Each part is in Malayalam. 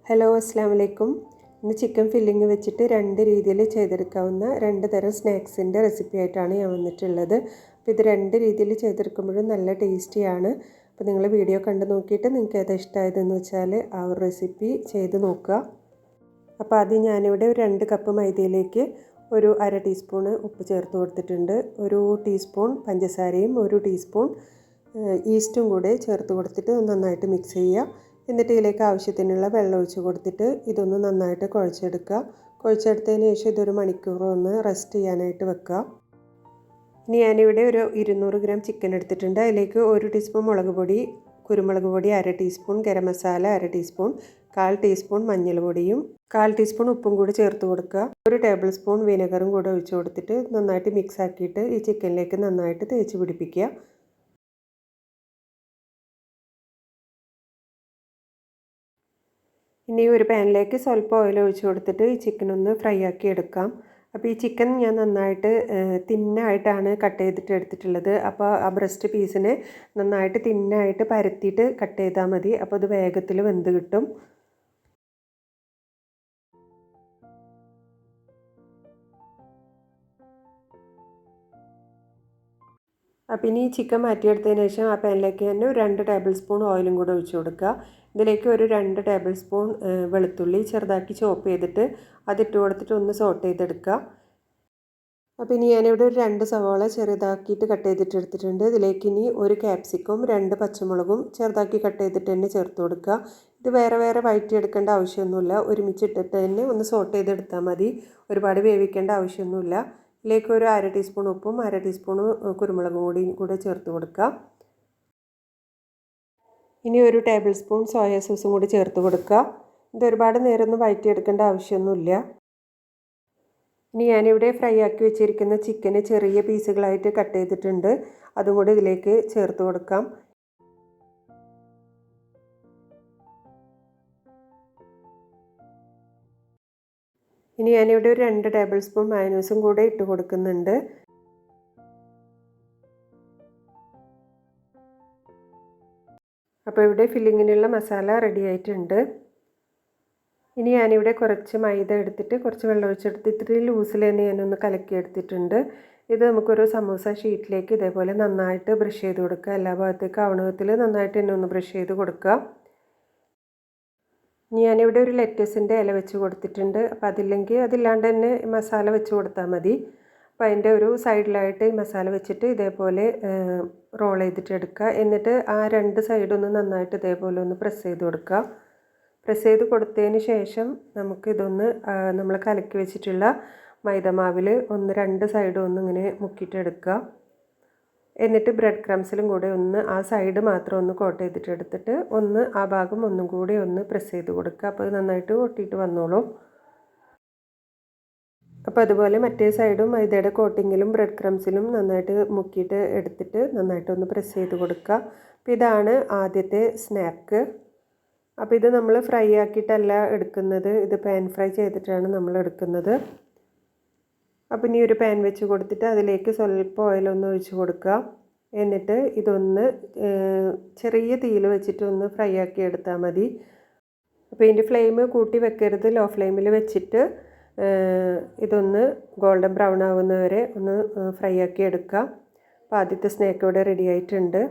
ഹലോ അസ്സാം വലൈക്കും. ഇന്ന് ചിക്കൻ ഫില്ലിങ് വെച്ചിട്ട് രണ്ട് രീതിയിൽ ചെയ്തെടുക്കാവുന്ന രണ്ട് തരം സ്നാക്സിൻ്റെ റെസിപ്പി ആയിട്ടാണ് ഞാൻ വന്നിട്ടുള്ളത്. അപ്പോൾ ഇത് രണ്ട് രീതിയിൽ ചെയ്തെടുക്കുമ്പോഴും നല്ല ടേസ്റ്റിയാണ്. അപ്പോൾ നിങ്ങൾ വീഡിയോ കണ്ട് നോക്കിയിട്ട് നിങ്ങൾക്ക് ഏതാ ഇഷ്ടമായതെന്ന് വെച്ചാൽ ആ ഒരു റെസിപ്പി ചെയ്ത് നോക്കുക. അപ്പോൾ ആദ്യം ഞാനിവിടെ ഒരു 2 കപ്പ് മൈദയിലേക്ക് ഒരു അര ടീസ്പൂണ് ഉപ്പ് ചേർത്ത് കൊടുത്തിട്ടുണ്ട്. ഒരു ടീസ്പൂൺ പഞ്ചസാരയും ഒരു ടീസ്പൂൺ ഈസ്റ്റും കൂടെ ചേർത്ത് കൊടുത്തിട്ട് നന്നായിട്ട് മിക്സ് ചെയ്യുക. എന്നിട്ട് ഇതിലേക്ക് ആവശ്യത്തിനുള്ള വെള്ളം ഒഴിച്ച് കൊടുത്തിട്ട് ഇതൊന്ന് നന്നായിട്ട് കുഴച്ചെടുക്കുക. കുഴച്ചെടുത്തതിന് ശേഷം ഇതൊരു മണിക്കൂർ ഒന്ന് റെസ്റ്റ് ചെയ്യാനായിട്ട് വെക്കുക. ഇനി ഞാനിവിടെ ഒരു 200 ഗ്രാം ചിക്കൻ എടുത്തിട്ടുണ്ട്. അതിലേക്ക് 1 ടീസ്പൂൺ മുളക് പൊടി, കുരുമുളക് പൊടി അര ടീസ്പൂൺ, ഗരം മസാല അര ടീസ്പൂൺ, 1/4 ടീസ്പൂൺ മഞ്ഞൾ പൊടിയും 1/4 ടീസ്പൂൺ ഉപ്പും കൂടി ചേർത്ത് കൊടുക്കുക. 1 ടേബിൾ സ്പൂൺ വിനെഗറും കൂടെ ഒഴിച്ച് കൊടുത്തിട്ട് നന്നായിട്ട് മിക്സ് ആക്കിയിട്ട് ഈ ചിക്കനിലേക്ക് നന്നായിട്ട് തേച്ച് പിടിപ്പിക്കുക. ഇനി ഒരു പാനിലേക്ക് സ്വല്പം ഓയിൽ ഒഴിച്ച് കൊടുത്തിട്ട് ഈ ചിക്കൻ ഒന്ന് ഫ്രൈ ആക്കി എടുക്കാം. അപ്പോൾ ഈ ചിക്കൻ ഞാൻ നന്നായിട്ട് തിന്നായിട്ടാണ് കട്ട് ചെയ്തിട്ട് എടുത്തിട്ടുള്ളത്. അപ്പോൾ ആ ബ്രസ്റ്റ് പീസിനെ നന്നായിട്ട് തിന്നായിട്ട് പരത്തിയിട്ട് കട്ട് ചെയ്താൽ മതി. അപ്പോൾ അത് വേഗത്തിൽ വെന്ത് കിട്ടും. അപ്പോൾ ഇനി ചിക്കൻ മാറ്റിയെടുത്തതിന് ശേഷം ആ പാനിലേക്ക് തന്നെ ഒരു 2 ടേബിൾ സ്പൂൺ ഓയിലും കൂടെ ഒഴിച്ച് കൊടുക്കുക. ഇതിലേക്ക് ഒരു 2 ടേബിൾ സ്പൂൺ വെളുത്തുള്ളി ചെറുതാക്കി ചോപ്പ് ചെയ്തിട്ട് അതിട്ട് കൊടുത്തിട്ട് ഒന്ന് സോട്ട് ചെയ്തെടുക്കുക. അപ്പോൾ ഇനി ഞാനിവിടെ ഒരു 2 സവാള ചെറുതാക്കിയിട്ട് കട്ട് ചെയ്തിട്ട് എടുത്തിട്ടുണ്ട്. ഇതിലേക്ക് ഇനി ഒരു ക്യാപ്സിക്കും 2 പച്ചമുളകും ചെറുതാക്കി കട്ട് ചെയ്തിട്ട് തന്നെ ചേർത്ത് കൊടുക്കുക. ഇത് വേറെ വേറെ വഴറ്റിയെടുക്കേണ്ട ആവശ്യമൊന്നുമില്ല. ഒരുമിച്ചിട്ടിട്ട് തന്നെ ഒന്ന് സോട്ട് ചെയ്തെടുത്താൽ മതി. ഒരുപാട് വേവിക്കേണ്ട ആവശ്യമൊന്നുമില്ല. ഇതിലേക്ക് ഒരു അര ടീസ്പൂൺ ഉപ്പും അര ടീസ്പൂൺ കുരുമുളക് പൊടിയും കൂടെ ചേർത്ത് കൊടുക്കുക. ഇനി ഒരു ടേബിൾ സ്പൂൺ സോയ സോസും കൂടി ചേർത്ത് കൊടുക്കുക. ഇത് ഒരുപാട് നേരമൊന്നും വഴറ്റിയെടുക്കേണ്ട ആവശ്യമൊന്നുമില്ല. ഇനി ഞാനിവിടെ ഫ്രൈ ആക്കി വെച്ചിരിക്കുന്ന ചിക്കന് ചെറിയ പീസുകളായിട്ട് കട്ട് ചെയ്തിട്ടുണ്ട്. അതും കൂടി ഇതിലേക്ക് ചേർത്ത് കൊടുക്കാം. ഇനി ഞാനിവിടെ ഒരു 2 ടേബിൾ സ്പൂൺ മയോണൈസും കൂടെ ഇട്ട് കൊടുക്കുന്നുണ്ട്. അപ്പോൾ ഇവിടെ ഫില്ലിങ്ങിനുള്ള മസാല റെഡി ആയിട്ടുണ്ട്. ഇനി ഞാനിവിടെ കുറച്ച് മൈദ എടുത്തിട്ട് കുറച്ച് വെള്ളം ഒഴിച്ചെടുത്ത് ഇത്തിരി ലൂസിൽ തന്നെ ഞാനൊന്ന് കലക്കി എടുത്തിട്ടുണ്ട്. ഇത് നമുക്കൊരു സമൂസ ഷീറ്റിലേക്ക് ഇതേപോലെ നന്നായിട്ട് ബ്രഷ് ചെയ്ത് കൊടുക്കുക. എല്ലാ ഭാഗത്തേക്കും ആവണ വിധത്തിൽ നന്നായിട്ട് തന്നെ ഒന്ന് ബ്രഷ് ചെയ്ത് കൊടുക്കുക. ഞാനിവിടെ ഒരു ലെറ്റസിൻ്റെ ഇല വെച്ച് കൊടുത്തിട്ടുണ്ട്. അപ്പോൾ അതില്ലാണ്ട് തന്നെ മസാല വെച്ച് കൊടുത്താൽ മതി. അപ്പോൾ അതിൻ്റെ ഒരു സൈഡിലായിട്ട് ഈ മസാല വെച്ചിട്ട് ഇതേപോലെ റോൾ ചെയ്തിട്ട് എടുക്കുക. എന്നിട്ട് ആ 2 സൈഡൊന്ന് നന്നായിട്ട് ഇതേപോലെ ഒന്ന് പ്രസ് ചെയ്ത് കൊടുക്കുക. പ്രസ് ചെയ്ത് കൊടുത്തതിന് ശേഷം നമുക്കിതൊന്ന് നമ്മൾ കലക്കി വെച്ചിട്ടുള്ള മൈദമാവിൽ 2 സൈഡും ഒന്ന് ഇങ്ങനെ മുക്കിയിട്ടെടുക്കുക. എന്നിട്ട് ബ്രെഡ് ക്രംസിലും കൂടെ ഒന്ന് ആ സൈഡ് മാത്രം ഒന്ന് കോട്ട് ചെയ്തിട്ട് എടുത്തിട്ട് ഒന്ന് ആ ഭാഗം ഒന്നും കൂടി ഒന്ന് പ്രസ് ചെയ്ത് കൊടുക്കുക. അപ്പോൾ അത് നന്നായിട്ട് ഒട്ടിയിട്ട് വന്നോളൂ. അപ്പോൾ അതുപോലെ മറ്റേ സൈഡും മൈദയുടെ കോട്ടിങ്ങിലും ബ്രെഡ് ക്രംസിലും നന്നായിട്ട് മുക്കിയിട്ട് എടുത്തിട്ട് നന്നായിട്ടൊന്ന് പ്രസ് ചെയ്ത് കൊടുക്കുക. അപ്പോൾ ഇതാണ് ആദ്യത്തെ സ്നാക്ക്. അപ്പോൾ ഇത് നമ്മൾ ഫ്രൈ ആക്കിയിട്ടല്ല എടുക്കുന്നത്, ഇത് പാൻ ഫ്രൈ ചെയ്തിട്ടാണ് നമ്മൾ എടുക്കുന്നത്. അപ്പോൾ ഇനി ഒരു പാൻ വെച്ച് കൊടുത്തിട്ട് അതിലേക്ക് സ്വല്പം ഓയിലൊന്ന് ഒഴിച്ച് കൊടുക്കുക. എന്നിട്ട് ഇതൊന്ന് ചെറിയ തീയിൽ വെച്ചിട്ട് ഒന്ന് ഫ്രൈ ആക്കി എടുത്താൽ മതി. അപ്പോൾ ഇതിൻ്റെ ഫ്ലെയിം കൂട്ടി വെക്കരുത്, ലോ ഫ്ലെയിമിൽ വെച്ചിട്ട് ഇതൊന്ന് ഗോൾഡൻ ബ്രൗൺ ആവുന്നവരെ ഒന്ന് ഫ്രൈ ആക്കി എടുക്കുക. അപ്പോൾ ആദ്യത്തെ സ്നാക്ക് ഇവിടെ റെഡി ആയിട്ടുണ്ട്.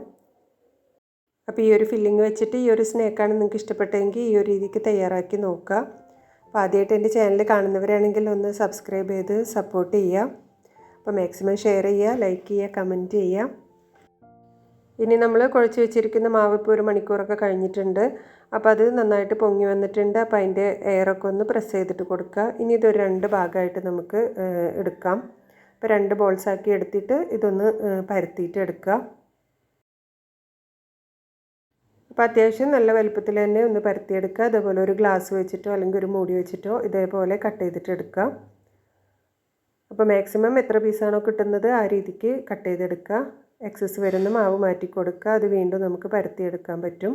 അപ്പോൾ ഈ ഒരു ഫില്ലിങ് വെച്ചിട്ട് ഈ ഒരു സ്നാക്കാണ് നിങ്ങൾക്ക് ഇഷ്ടപ്പെട്ടെങ്കിൽ ഈ ഒരു രീതിക്ക് തയ്യാറാക്കി നോക്കുക. അപ്പോൾ ആദ്യമായിട്ട് എൻ്റെ ചാനൽ കാണുന്നവരാണെങ്കിൽ ഒന്ന് സബ്സ്ക്രൈബ് ചെയ്ത് സപ്പോർട്ട് ചെയ്യുക. അപ്പോൾ മാക്സിമം ഷെയർ ചെയ്യുക, ലൈക്ക് ചെയ്യുക, കമൻറ്റ് ചെയ്യുക. ഇനി നമ്മൾ കുഴച്ച് വെച്ചിരിക്കുന്ന മാവ് ഇപ്പോൾ 1 മണിക്കൂറൊക്കെ കഴിഞ്ഞിട്ടുണ്ട്. അപ്പോൾ അത് നന്നായിട്ട് പൊങ്ങി വന്നിട്ടുണ്ട്. അപ്പോൾ അതിൻ്റെ എയറൊക്കെ ഒന്ന് പ്രസ് ചെയ്തിട്ട് കൊടുക്കുക. ഇനി ഇതൊരു 2 ഭാഗമായിട്ട് നമുക്ക് എടുക്കാം. അപ്പോൾ 2 ബോൾസാക്കി എടുത്തിട്ട് ഇതൊന്ന് പരത്തിയിട്ട് എടുക്കുക. അപ്പോൾ അത്യാവശ്യം നല്ല വലുപ്പത്തിൽ തന്നെ ഒന്ന് പരത്തിയെടുക്കുക. അതേപോലെ ഒരു ഗ്ലാസ് വെച്ചിട്ടോ അല്ലെങ്കിൽ ഒരു മൂടി വെച്ചിട്ടോ ഇതേപോലെ കട്ട് ചെയ്തിട്ട് എടുക്കുക. അപ്പോൾ മാക്സിമം എത്ര പീസാണോ കിട്ടുന്നത് ആ രീതിക്ക് കട്ട് ചെയ്തെടുക്കുക. എക്സസ് വരുന്ന മാവ് മാറ്റി കൊടുക്കുക. അത് വീണ്ടും നമുക്ക് പരത്തിയെടുക്കാൻ പറ്റും.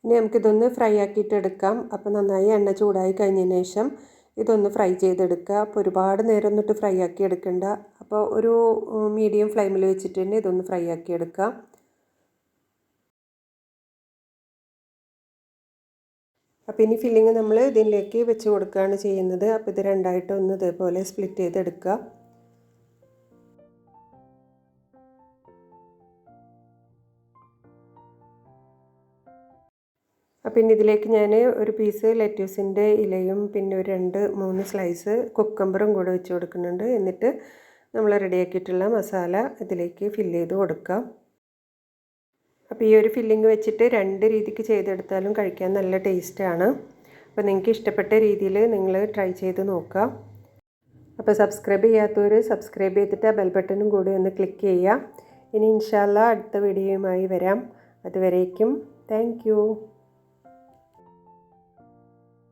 ഇനി നമുക്കിതൊന്ന് ഫ്രൈ ആക്കിയിട്ട് എടുക്കാം. അപ്പോൾ നന്നായി എണ്ണ ചൂടായി കഴിഞ്ഞതിന് ശേഷം ഇതൊന്ന് ഫ്രൈ ചെയ്തെടുക്കുക. അപ്പോൾ ഒരുപാട് നേരം ഒന്നിട്ട് ഫ്രൈ ആക്കി എടുക്കണ്ട. അപ്പോൾ ഒരു മീഡിയം ഫ്ലെയിമിൽ വെച്ചിട്ട് തന്നെ ഇതൊന്ന് ഫ്രൈ ആക്കി എടുക്കുക. അപ്പോൾ ഇനി ഫില്ലിങ് നമ്മൾ ഇതിലേക്ക് വെച്ച് കൊടുക്കുകയാണ് ചെയ്യുന്നത്. അപ്പോൾ ഇത് രണ്ടായിട്ട് ഒന്ന് ഇതേപോലെ സ്പ്ലിറ്റ് ചെയ്തെടുക്കുക. പിന്നെ ഇതിലേക്ക് ഞാൻ ഒരു പീസ് ലെറ്റ്യൂസിൻ്റെ ഇലയും പിന്നെ ഒരു 2-3 സ്ലൈസ് കുക്കമ്പറും കൂടെ വെച്ച് കൊടുക്കുന്നുണ്ട്. എന്നിട്ട് നമ്മൾ റെഡിയാക്കിയിട്ടുള്ള മസാല ഇതിലേക്ക് ഫില്ല് ചെയ്ത് കൊടുക്കാം. അപ്പോൾ ഈ ഒരു ഫില്ലിങ് വെച്ചിട്ട് 2 രീതിക്ക് ചെയ്തെടുത്താലും കഴിക്കാൻ നല്ല ടേസ്റ്റാണ്. അപ്പോൾ നിങ്ങൾക്ക് ഇഷ്ടപ്പെട്ട രീതിയിൽ നിങ്ങൾ ട്രൈ ചെയ്ത് നോക്കുക. അപ്പോൾ സബ്സ്ക്രൈബ് ചെയ്യാത്തവർ സബ്സ്ക്രൈബ് ചെയ്തിട്ട് ആ ബെൽ ബട്ടണും കൂടി ഒന്ന് ക്ലിക്ക് ചെയ്യുക. ഇനി ഇൻഷാ അല്ലാഹ് അടുത്ത വീഡിയോയുമായി വരാം. അതുവരേക്കും താങ്ക് യു.